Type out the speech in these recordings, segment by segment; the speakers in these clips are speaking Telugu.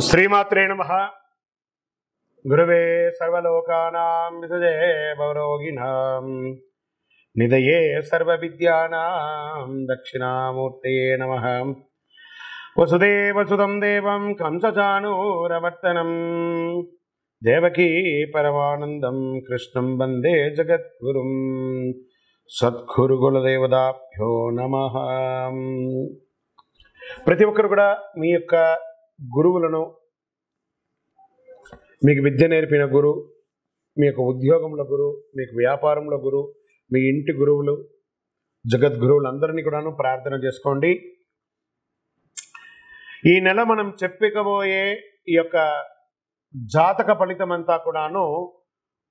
శ్రీమాత్రే నమః. గురవే సర్వలోకానాం విసజే భవరోగిణాం నిదయే సర్వవిద్యానాం దక్షిణామూర్తయే నమః. వసుదేవసుతం దేవం కంసచానూరవర్తనం దేవకీ పరమానందం కృష్ణం వందే జగద్గురుం. సద్గురుకులదేవతాభ్యో నమః. ప్రతి ఒక్కరు కూడా మీ యొక్క గురువులను, మీకు విద్య నేర్పిన గురువు, మీ యొక్క ఉద్యోగంలో గురువు, మీకు వ్యాపారంలో గురువు, మీ ఇంటి గురువులు, జగద్గురువులందరినీ కూడాను ప్రార్థన చేసుకోండి. ఈ నెల మనం చెప్పుకోబోయే ఈ యొక్క జాతక ఫలితం అంతా కూడాను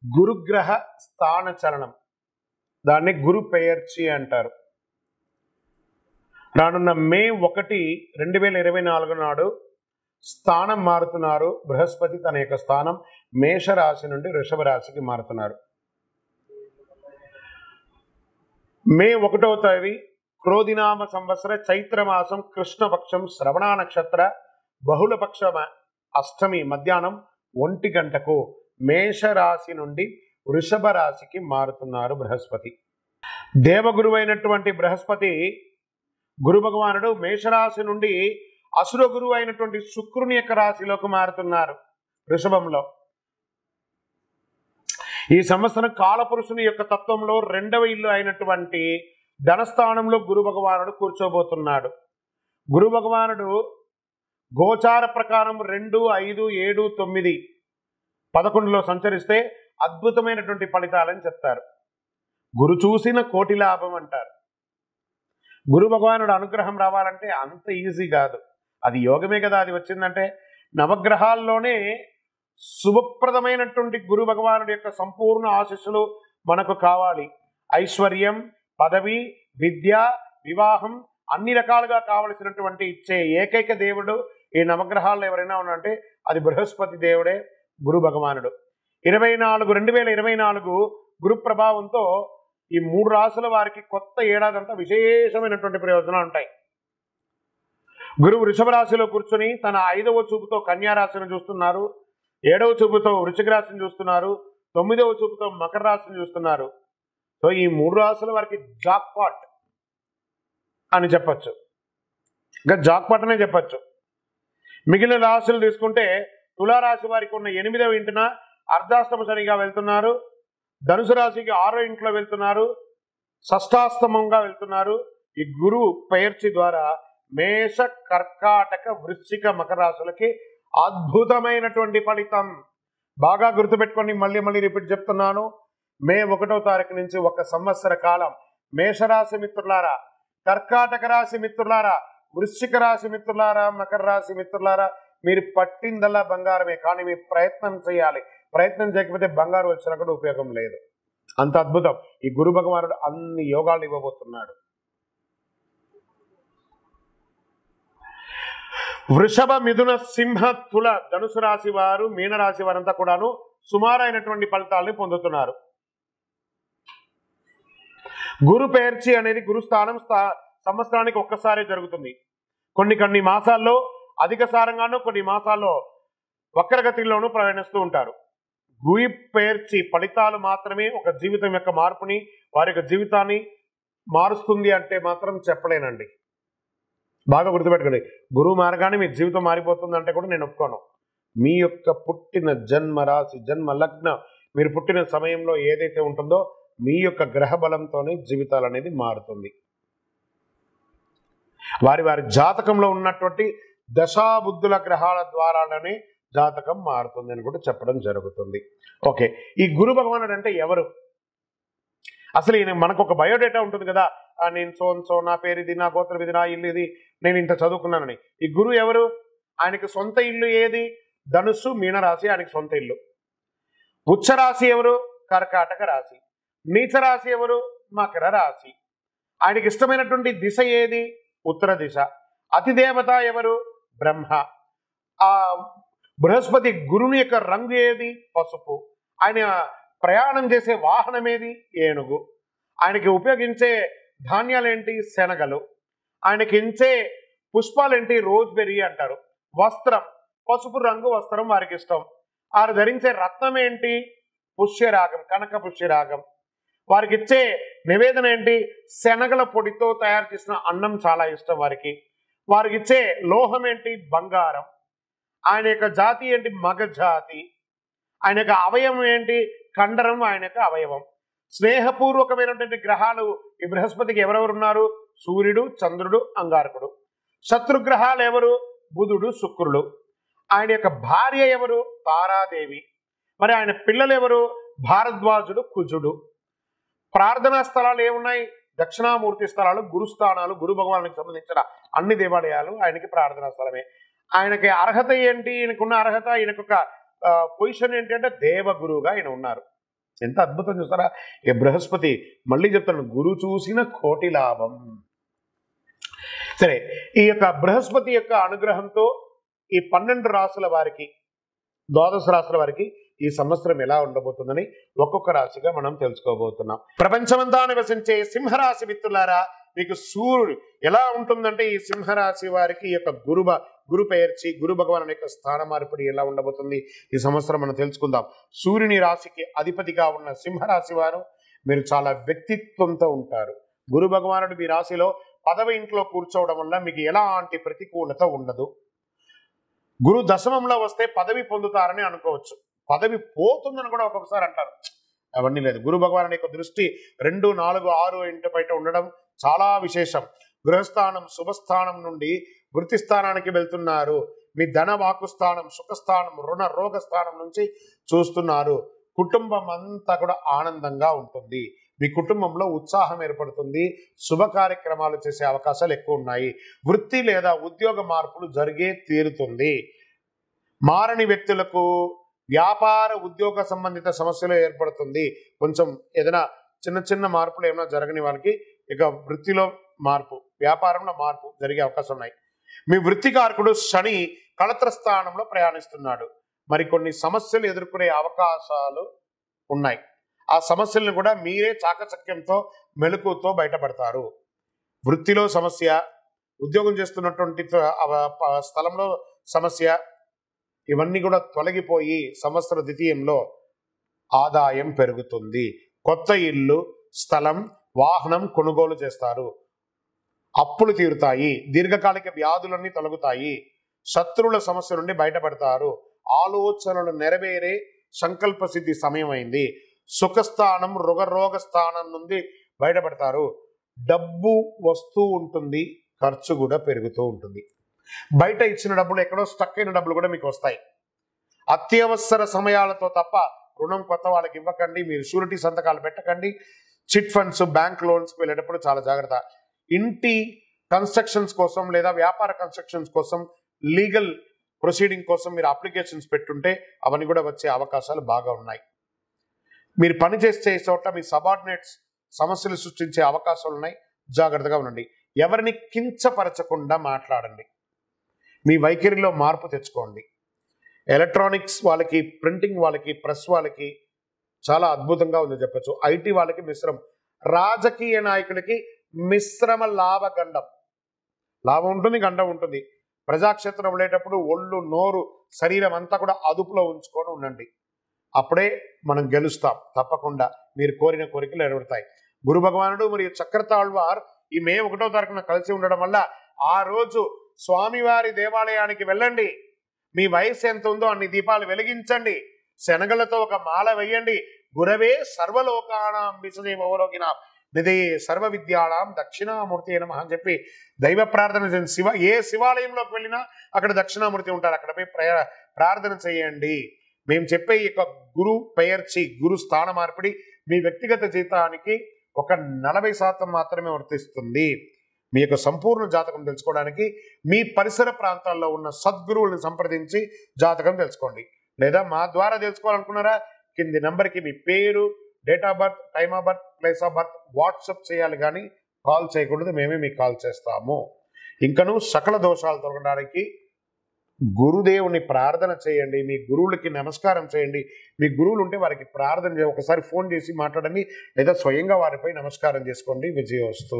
గురుగ్రహ స్థాన చలనం, దాన్ని గురు పెయర్చి అంటారు. రానున్న మే 1, 2024 నాడు స్థానం మారుతున్నారు. బృహస్పతి తన యొక్క స్థానం మేషరాశి నుండి వృషభ రాశికి మారుతున్నారు. మే 1వ తేదీ క్రోధినామ సంవత్సర చైత్రమాసం కృష్ణపక్షం శ్రవణ నక్షత్ర బహుళపక్ష అష్టమి మధ్యాహ్నం 1 గంటకు మేషరాశి నుండి వృషభ రాశికి మారుతున్నారు బృహస్పతి. దేవగురువు అయినటువంటి బృహస్పతి గురు భగవానుడు మేషరాశి నుండి అసుర గురువు అయినటువంటి శుక్రుని యొక్క రాశిలోకి మారుతున్నారు వృషభంలో. ఈ సంవత్సరం కాలపురుషుని యొక్క తత్వంలో 2వ ఇల్లు అయినటువంటి ధనస్థానంలో గురు భగవానుడు కూర్చోబోతున్నాడు. గురు భగవానుడు గోచార ప్రకారం 2, 5, 7, 9, 11లో సంచరిస్తే అద్భుతమైనటువంటి ఫలితాలని చెప్తారు. గురు చూసిన కోటి లాభం అంటారు. గురు భగవానుడు అనుగ్రహం రావాలంటే అంత ఈజీ కాదు. అది యోగమే కదా. అది వచ్చిందంటే నవగ్రహాల్లోనే శుభప్రదమైనటువంటి గురు భగవానుడి యొక్క సంపూర్ణ ఆశీస్సులు మనకు కావాలి. ఐశ్వర్యం, పదవి, విద్య, వివాహం అన్ని రకాలుగా కావలసినటువంటి ఇచ్చే ఏకైక దేవుడు ఈ నవగ్రహాల్లో ఎవరైనా ఉన్నారంటే అది బృహస్పతి దేవుడే, గురు భగవానుడు. 2024 గురు ప్రభావంతో ఈ 3 రాశుల వారికి కొత్త ఏడాదంతా విశేషమైనటువంటి ప్రయోజనాలు ఉంటాయి. గురువు వృషభ రాశిలో కూర్చొని తన 5వ చూపుతో కన్యా రాశిని చూస్తున్నారు, 7వ చూపుతో వృశ్చిక రాశిని చూస్తున్నారు, 9వ చూపుతో మకర రాశిని చూస్తున్నారు. సో ఈ 3 రాశుల వారికి జాక్పాట్ అని చెప్పచ్చు, ఇంకా జాక్పాట్ అనే చెప్పచ్చు. మిగిలిన రాశులు తీసుకుంటే తులారాశి వారికి ఉన్న 8వ ఇంటిన అర్ధాష్టమ శనిగా వెళ్తున్నారు, ధనుసు రాశికి 6వ ఇంట్లో వెళ్తున్నారు, షష్టాష్టమంగా వెళ్తున్నారు. ఈ గురువు పెయర్చి ద్వారా మేష, కర్కాటక, వృశ్చిక, మకర రాశులకి అద్భుతమైనటువంటి ఫలితం. బాగా గుర్తుపెట్టుకొని మళ్ళీ రిపీట్ చెప్తున్నాను. మే 1వ తారీఖు నుంచి 1 సంవత్సర కాలం మేషరాశి మిత్రులారా, కర్కాటక రాశి మిత్రులారా, వృశ్చిక రాశి మిత్రులారా, మకర రాశి మిత్రులారా, మీరు పట్టిందల్లా బంగారమే. కానీ మీరు ప్రయత్నం చేయాలి. ప్రయత్నం చేయకపోతే బంగారు వచ్చినా కూడా ఉపయోగం లేదు. అంత అద్భుతం. ఈ గురు భగవానుడు అన్ని యోగాలు ఇవ్వబోతున్నాడు. వృషభ, మిథున, సింహ, తుల, ధనుసు రాశి వారు, మీనరాశి వారంతా కూడాను సుమారైనటువంటి ఫలితాలని పొందుతున్నారు. గురు పెయర్చి అనేది గురుస్థానం సంవత్సరానికి ఒక్కసారి జరుగుతుంది. కొన్ని మాసాల్లో అధిక సారంగానూ, కొన్ని మాసాల్లో వక్రగతిలోనూ ప్రయాణిస్తూ ఉంటారు. గురు పెయర్చి ఫలితాలు మాత్రమే ఒక జీవితం యొక్క మార్పుని, వారి యొక్క జీవితాన్ని మారుస్తుంది అంటే మాత్రం చెప్పలేనండి. బాగా గుర్తుపెట్టుకోండి. గురువు మారగానే మీ జీవితం మారిపోతుంది అంటే కూడా నేను ఒప్పుకోను. మీ యొక్క పుట్టిన జన్మ రాశి, జన్మ లగ్న, మీరు పుట్టిన సమయంలో ఏదైతే ఉంటుందో మీ యొక్క గ్రహ బలంతోనే జీవితాలు అనేది మారుతుంది. వారి జాతకంలో ఉన్నటువంటి దశాబుద్ధుల గ్రహాల ద్వారానే జాతకం మారుతుంది అని కూడా చెప్పడం జరుగుతుంది. ఓకే, ఈ గురు భగవానుడు అంటే ఎవరు? అసలు ఈయన మనకు ఒక బయోడేటా ఉంటుంది కదా. నేను సో నా పేరు ఇది, నా గోత్రం ఇది, నా ఇల్లు ఇది, నేను ఇంత చదువుకున్నానని. ఈ గురువు ఎవరు? ఆయనకి సొంత ఇల్లు ఏది? ధనుస్సు, మీనరాశి ఆయనకి సొంత ఇల్లు. ఉచ్చ రాశి ఎవరు? కర్కాటక రాశి. నీచ రాశి ఎవరు? మకర రాశి. ఆయనకి ఇష్టమైనటువంటి దిశ ఏది? ఉత్తర దిశ. అతిదేవత ఎవరు? బ్రహ్మ. ఆ బృహస్పతి గురుని యొక్క రంగు ఏది? పసుపు. ఆయన ప్రయాణం చేసే వాహనం ఏది? ఏనుగు. ఆయనకి ఉపయోగించే ధాన్యాలేంటి? శనగలు. ఆయనకి ఇచ్చే పుష్పాలేంటి? రోజ్బెర్రీ అంటారు. వస్త్రం పసుపు రంగు వస్త్రం వారికి ఇష్టం. వారు ధరించే రత్నం ఏంటి? పుష్యరాగం, కనక పుష్యరాగం. వారికి ఇచ్చే నివేదన ఏంటి? శనగల పొడితో తయారు చేసిన అన్నం చాలా ఇష్టం వారికి. వారికి ఇచ్చే లోహం ఏంటి? బంగారం. ఆయన యొక్క జాతి ఏంటి? మగ జాతి. ఆయన యొక్క అవయవం ఏంటి? కండరం ఆయన యొక్క అవయవం. స్నేహపూర్వకమైనటువంటి గ్రహాలు ఈ బృహస్పతికి ఎవరెవరు ఉన్నారు? సూర్యుడు, చంద్రుడు, అంగారకుడు. శత్రుగ్రహాలు ఎవరు? బుధుడు, శుక్రుడు. ఆయన యొక్క భార్య ఎవరు? తారాదేవి. మరి ఆయన పిల్లలు ఎవరు? భారద్వాజుడు, కుజుడు. ప్రార్థనా స్థలాలు ఏమున్నాయి? దక్షిణామూర్తి స్థలాలు, గురుస్థానాలు, గురు భగవానికి సంబంధించిన అన్ని దేవాలయాలు ఆయనకి ప్రార్థనా స్థలమే. ఆయనకి అర్హత ఏంటి? ఈయనకున్న అర్హత, ఈయనకొక పొజిషన్ ఏంటి అంటే దేవగురువుగా ఆయన ఉన్నారు. ఎంత అద్భుతం చూస్తారా? ఈ బృహస్పతి, మళ్ళీ చెప్తాను, గురు చూసిన కోటి లాభం. సరే, ఈ యొక్క బృహస్పతి యొక్క అనుగ్రహంతో ఈ 12 రాసుల వారికి, ద్వాదశ రాసుల వారికి ఈ సంవత్సరం ఎలా ఉండబోతుందని ఒక్కొక్క రాశిగా మనం తెలుసుకోబోతున్నాం. ప్రపంచమంతా నివసించే సింహరాశి మిత్రులారా, మీకు సూర్యుడు ఎలా ఉంటుందంటే ఈ సింహరాశి వారికి ఈ యొక్క గురు పెయర్చి గురు భగవాను యొక్క స్థాన మార్పిడి ఎలా ఉండబోతుంది ఈ సంవత్సరం మనం తెలుసుకుందాం. సూర్యుని రాశికి అధిపతిగా ఉన్న సింహరాశి వారు మీరు చాలా వ్యక్తిత్వంతో ఉంటారు. గురు భగవానుడు మీ రాశిలో 10వ ఇంట్లో కూర్చోవడం వల్ల మీకు ఎలాంటి ప్రతికూలత ఉండదు. గురు దశమంలో వస్తే పదవి పొందుతారని అనుకోవచ్చు. పదవి పోతుందని కూడా ఒక్కొక్కసారి అంటారు. అవన్నీ లేదు. గురు భగవానుడి యొక్క దృష్టి 2, 4, 6 ఇంటి బయట ఉండడం చాలా విశేషం. గృహస్థానం, శుభస్థానం నుండి వృత్తి స్థానానికి వెళ్తున్నారు. మీ ధన వాక్కు స్థానం, సుఖస్థానం, రుణ రోగ స్థానం నుంచి చూస్తున్నారు. కుటుంబం అంతా కూడా ఆనందంగా ఉంటుంది. మీ కుటుంబంలో ఉత్సాహం ఏర్పడుతుంది. శుభ కార్యక్రమాలు చేసే అవకాశాలు ఎక్కువ ఉన్నాయి. వృత్తి లేదా ఉద్యోగ మార్పులు జరిగే తీరుతుంది. మారని వ్యక్తులకు వ్యాపార ఉద్యోగ సంబంధిత సమస్యలు ఏర్పడుతుంది. కొంచెం ఏదైనా చిన్న మార్పులు ఏమైనా జరగని వాళ్ళకి ఇక వృత్తిలో మార్పు, వ్యాపారంలో మార్పు జరిగే అవకాశం ఉన్నాయి. మీ వృత్తికారకుడు శని కళత్ర స్థానంలో ప్రయాణిస్తున్నాడు. మరికొన్ని సమస్యలు ఎదుర్కొనే అవకాశాలు ఉన్నాయి. ఆ సమస్యలను కూడా మీరే చాకచక్యంతో, మెలకుతో బయటపడతారు. వృత్తిలో సమస్య, ఉద్యోగం చేస్తున్నటువంటి స్థలంలో సమస్య, ఇవన్నీ కూడా తొలగిపోయి సంవత్సర ద్వితీయంలో ఆదాయం పెరుగుతుంది. కొత్త ఇల్లు, స్థలం, వాహనం కొనుగోలు చేస్తారు. అప్పులు తీరుతాయి. దీర్ఘకాలిక వ్యాధులన్నీ తొలగుతాయి. శత్రువుల సమస్య నుండి బయటపడతారు. ఆలోచనలు నెరవేరే సంకల్ప సిద్ధి సమయం అయింది. సుఖస్థానం, రుగరోగ స్థానం నుండి బయటపడతారు. డబ్బు వస్తూ ఉంటుంది, ఖర్చు కూడా పెరుగుతూ ఉంటుంది. బయట ఇచ్చిన డబ్బులు, ఎక్కడో స్టక్ అయిన డబ్బులు కూడా మీకు వస్తాయి. అత్యవసర సమయాలతో తప్ప రుణం కొత్త వాళ్ళకి ఇవ్వకండి. మీరు షూరిటీ సంతకాలు పెట్టకండి. చిట్ ఫండ్స్, బ్యాంక్ లోన్స్ వెళ్ళేటప్పుడు చాలా జాగ్రత్త. ఇంటి కన్స్ట్రక్షన్స్ కోసం లేదా వ్యాపార కన్స్ట్రక్షన్స్ కోసం, లీగల్ ప్రొసీడింగ్ కోసం మీరు అప్లికేషన్స్ పెట్టుంటే అవన్నీ కూడా వచ్చే అవకాశాలు బాగా ఉన్నాయి. మీరు పనిచేసే చోట మీ సబార్డినేట్స్ సమస్యలు సృష్టించే అవకాశాలు ఉన్నాయి. జాగ్రత్తగా ఉండండి. ఎవరిని కించపరచకుండా మాట్లాడండి. మీ వైఖరిలో మార్పు తెచ్చుకోండి. ఎలక్ట్రానిక్స్ వాళ్ళకి, ప్రింటింగ్ వాళ్ళకి, ప్రెస్ వాళ్ళకి చాలా అద్భుతంగా ఉందని చెప్పచ్చు. ఐటీ వాళ్ళకి మిశ్రమం. రాజకీయ నాయకులకి మిశ్రమ లాభగండం. లాభం ఉంటుంది, గండం ఉంటుంది. ప్రజాక్షేత్రం వెళ్ళేటప్పుడు ఒళ్ళు, నోరు, శరీరం అంతా కూడా అదుపులో ఉంచుకొని ఉండండి. అప్పుడే మనం గెలుస్తాం. తప్పకుండా మీరు కోరిన కోరికలు నెరవేరుతాయి. గురు భగవానుడు మరియు చక్రతాళ్వార్ ఈ మే 1వ తారీఖున కలిసి ఉండడం వల్ల ఆ రోజు స్వామివారి దేవాలయానికి వెళ్ళండి. మీ వయసు ఎంత ఉందో అన్ని దీపాలు వెలిగించండి. శనగలతో ఒక మాల వేయండి. గురవే సర్వలోకానాం విశదేవలోకినాం నిదే సర్వ విద్యాళాం దక్షిణామూర్తి నమః అని చెప్పి దైవ ప్రార్థన చేయండి. ఏ శివాలయంలోకి వెళ్ళినా అక్కడ దక్షిణామూర్తి ఉంటారు. అక్కడపై ప్రార్థన చేయండి. మేము చెప్పే ఈ యొక్క గురు పెయర్చి, గురు స్థాన మార్పిడి మీ వ్యక్తిగత జీవితానికి ఒక 40% మాత్రమే వర్తిస్తుంది. మీ యొక్క సంపూర్ణ జాతకం తెలుసుకోవడానికి మీ పరిసర ప్రాంతాల్లో ఉన్న సద్గురువులను సంప్రదించి జాతకం తెలుసుకోండి. లేదా మా ద్వారా తెలుసుకోవాలనుకున్నారా, కింది నంబర్కి మీ పేరు, date of birth, time of birth, place of birth WhatsApp చేయాలి, కానీ కాల్ చేయకూడదు. మేమే మీకు కాల్ చేస్తాము. ఇంకను సకల దోషాలు తొలగడానికి గురుదేవుని ప్రార్థన చేయండి. మీ గురువులకి నమస్కారం చేయండి. మీ గురువులు ఉంటే వారికి ప్రార్థన చేయండి. ఒకసారి ఫోన్ చేసి మాట్లాడండి, లేదా స్వయంగా వారిపై నమస్కారం చేసుకోండి. విజయోస్తు.